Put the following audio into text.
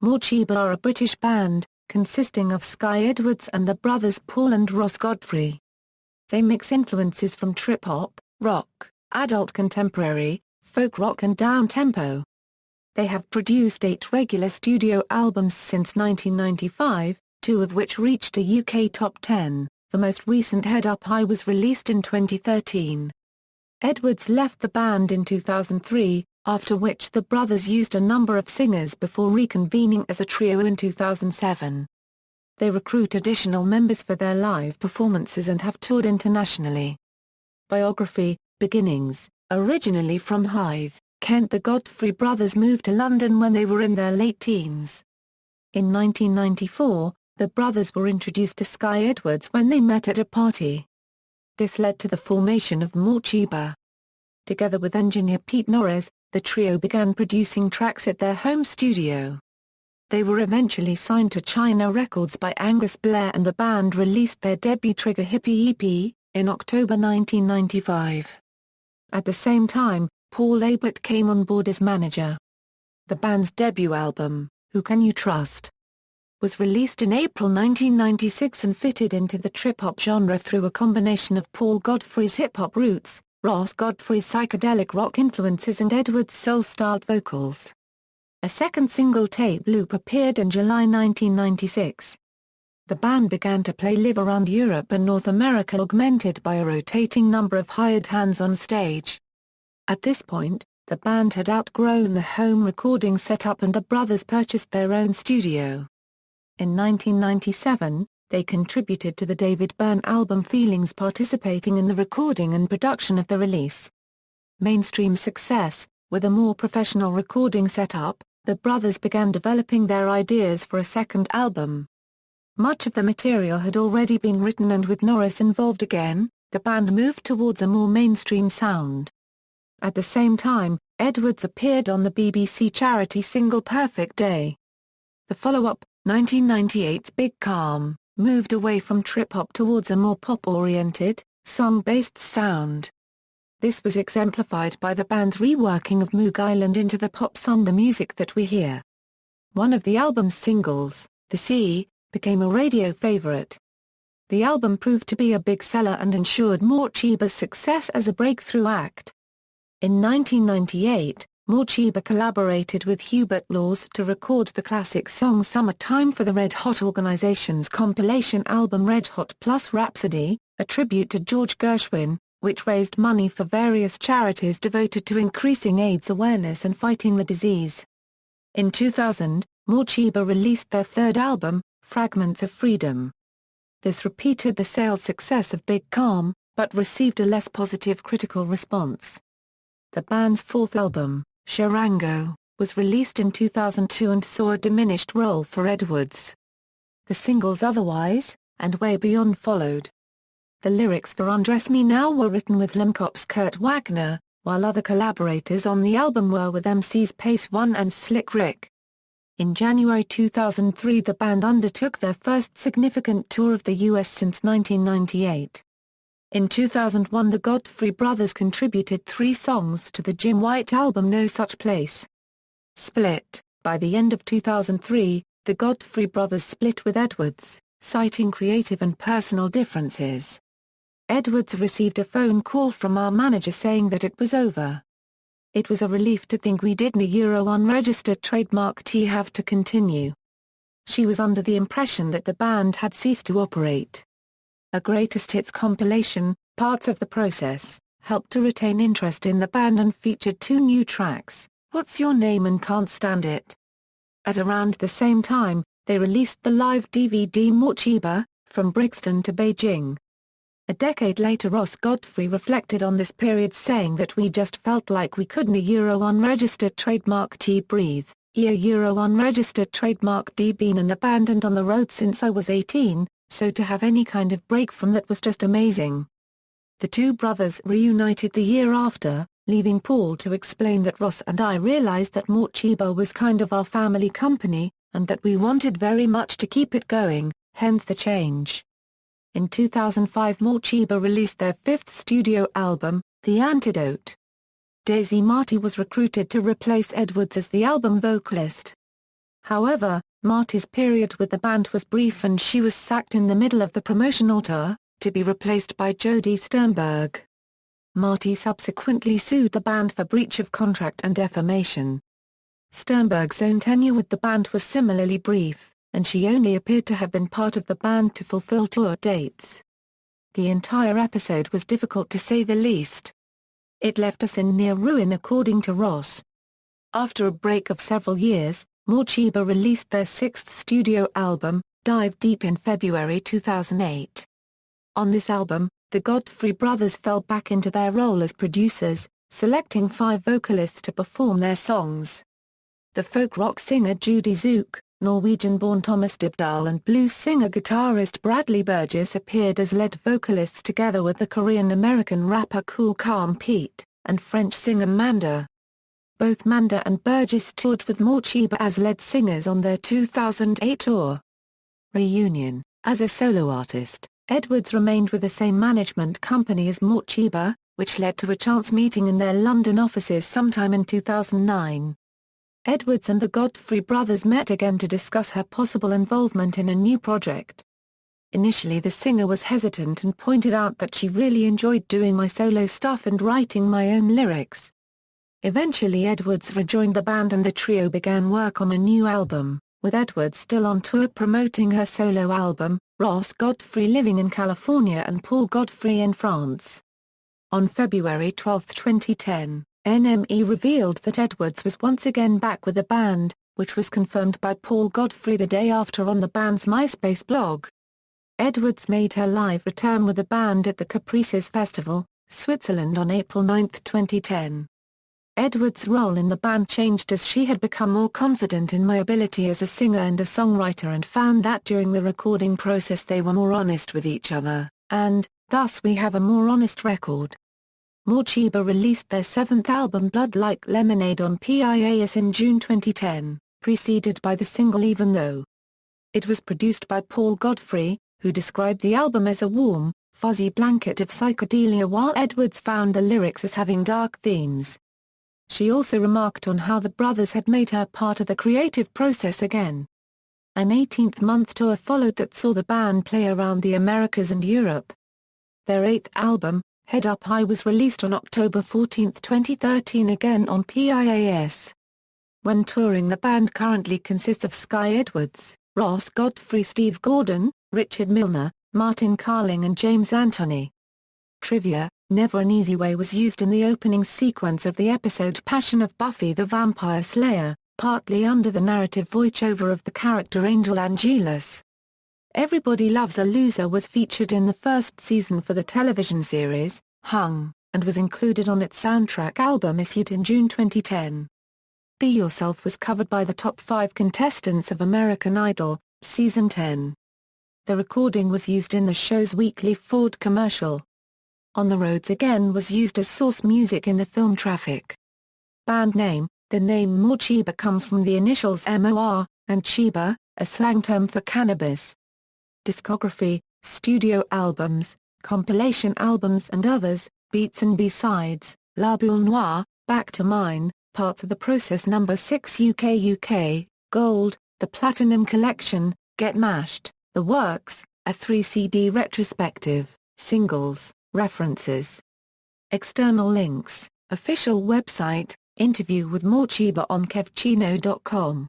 Morcheeba are a British band, consisting of Skye Edwards and the brothers Paul and Ross Godfrey. They mix influences from trip-hop, rock, adult contemporary, folk rock and downtempo. They have produced 8 regular studio albums since 1995, 2 of which reached a UK top 10. The most recent Head Up High was released in 2013. Edwards left the band in 2003, after which the brothers used a number of singers before reconvening as a trio in 2007. They recruit additional members for their live performances and have toured internationally. Biography, beginnings. Originally from Hythe, Kent, the Godfrey brothers moved to London when they were in their late teens. In 1994, the brothers were introduced to Skye Edwards when they met at a party. This led to the formation of Morcheeba. Together with engineer Pete Norris, the trio began producing tracks at their home studio. They were eventually signed to China Records by Angus Blair, and the band released their debut Trigger Hippie EP in October 1995. At the same time, Paul Abott came on board as manager. The band's debut album, Who Can You Trust?, was released in April 1996 and fitted into the trip-hop genre through a combination of Paul Godfrey's hip-hop roots, Ross Godfrey's psychedelic rock influences and Edwards' soul-styled vocals. A second single, Tape Loop, appeared in July 1996. The band began to play live around Europe and North America, augmented by a rotating number of hired hands on stage. At this point, the band had outgrown the home recording setup and the brothers purchased their own studio. In 1997, they contributed to the David Byrne album Feelings, participating in the recording and production of the release. Mainstream success. With a more professional recording setup, the brothers began developing their ideas for a second album. Much of the material had already been written, and with Norris involved again, the band moved towards a more mainstream sound. At the same time, Edwards appeared on the BBC charity single Perfect Day. The follow-up, 1998's Big Calm, moved away from trip-hop towards a more pop-oriented, song-based sound. This was exemplified by the band's reworking of Moog Island into the pop song The Music That We Hear. One of the album's singles, The Sea, became a radio favorite. The album proved to be a big seller and ensured Morcheeba's success as a breakthrough act. In 1998, Morcheeba collaborated with Hubert Laws to record the classic song Summertime for the Red Hot Organization's compilation album Red Hot Plus Rhapsody, a tribute to George Gershwin, which raised money for various charities devoted to increasing AIDS awareness and fighting the disease. In 2000, Morcheeba released their third album, Fragments of Freedom. This repeated the sales success of Big Calm, but received a less positive critical response. The band's fourth album, Sharango, was released in 2002 and saw a diminished role for Edwards. The singles Otherwise, and Way Beyond followed. The lyrics for Undress Me Now were written with Limcop's Kurt Wagner, while other collaborators on the album were with MCs Pace One and Slick Rick. In January 2003, the band undertook their first significant tour of the US since 1998. In 2001, the Godfrey brothers contributed 3 songs to the Jim White album No Such Place. Split. By the end of 2003, the Godfrey brothers split with Edwards, citing creative and personal differences. Edwards received a phone call from our manager saying that it was over. It was a relief to think we didn't unregistered trademark T have to continue. She was under the impression that the band had ceased to operate. A greatest hits compilation, Parts of the Process, helped to retain interest in the band and featured 2 new tracks, What's Your Name and Can't Stand It. At around the same time, they released the live DVD Morcheeba, From Brixton to Beijing. A decade later, Ross Godfrey reflected on this period, saying that we just felt like we couldn't unregistered trademark T breathe, unregistered trademark D been in the band and on the road since I was 18, so to have any kind of break from that was just amazing. The two brothers reunited the year after, leaving Paul to explain that Ross and I realized that Morcheeba was kind of our family company, and that we wanted very much to keep it going, hence the change. In 2005, Morcheeba released their 5th studio album, The Antidote. Daisy Marty was recruited to replace Edwards as the album vocalist. However, Marty's period with the band was brief and she was sacked in the middle of the promotional tour, to be replaced by Jody Sternberg. Marty subsequently sued the band for breach of contract and defamation. Sternberg's own tenure with the band was similarly brief, and she only appeared to have been part of the band to fulfill tour dates. The entire episode was difficult to say the least. It left us in near ruin according to Ross. After a break of several years, Morcheeba released their sixth studio album, Dive Deep, in February 2008. On this album, the Godfrey brothers fell back into their role as producers, selecting 5 vocalists to perform their songs. The folk rock singer Judy Zook, Norwegian-born Thomas Dybdahl and blues singer-guitarist Bradley Burgess appeared as lead vocalists together with the Korean-American rapper Cool Calm Pete, and French singer Manda. Both Manda and Burgess toured with Morcheeba as lead singers on their 2008 tour. Reunion. As a solo artist, Edwards remained with the same management company as Morcheeba, which led to a chance meeting in their London offices sometime in 2009. Edwards and the Godfrey brothers met again to discuss her possible involvement in a new project. Initially the singer was hesitant and pointed out that she really enjoyed doing my solo stuff and writing my own lyrics. Eventually Edwards rejoined the band and the trio began work on a new album, with Edwards still on tour promoting her solo album, Ross Godfrey living in California and Paul Godfrey in France. On February 12, 2010, NME revealed that Edwards was once again back with the band, which was confirmed by Paul Godfrey the day after on the band's MySpace blog. Edwards made her live return with the band at the Caprices Festival, Switzerland on April 9, 2010. Edwards' role in the band changed as she had become more confident in my ability as a singer and a songwriter and found that during the recording process they were more honest with each other, and, thus we have a more honest record. Morcheeba released their 7th album Blood Like Lemonade on PIAS in June 2010, preceded by the single Even Though. It was produced by Paul Godfrey, who described the album as a warm, fuzzy blanket of psychedelia while Edwards found the lyrics as having dark themes. She also remarked on how the brothers had made her part of the creative process again. An 18th-month tour followed that saw the band play around the Americas and Europe. Their 8th album, Head Up High, was released on October 14, 2013 again on PIAS. When touring, the band currently consists of Skye Edwards, Ross Godfrey, Steve Gordon, Richard Milner, Martin Carling and James Anthony. Trivia: Never an Easy Way was used in the opening sequence of the episode Passion of Buffy the Vampire Slayer, partly under the narrative voiceover of the character Angel Angelus. Everybody Loves a Loser was featured in the first season for the television series, Hung, and was included on its soundtrack album issued in June 2010. Be Yourself was covered by the top 5 contestants of American Idol, Season 10. The recording was used in the show's weekly Ford commercial. On the Roads Again was used as source music in the film Traffic. Band name: the name Morcheeba comes from the initials MOR, and Sheba, a slang term for cannabis. Discography: studio albums, compilation albums and others, Beats and B-sides, La Boule Noire, Back to Mine, Parts of the Process No. 6 UK, Gold, The Platinum Collection, Get Mashed, The Works, a 3-CD retrospective, Singles. References. External links: official website, interview with Morcheeba on kevchino.com.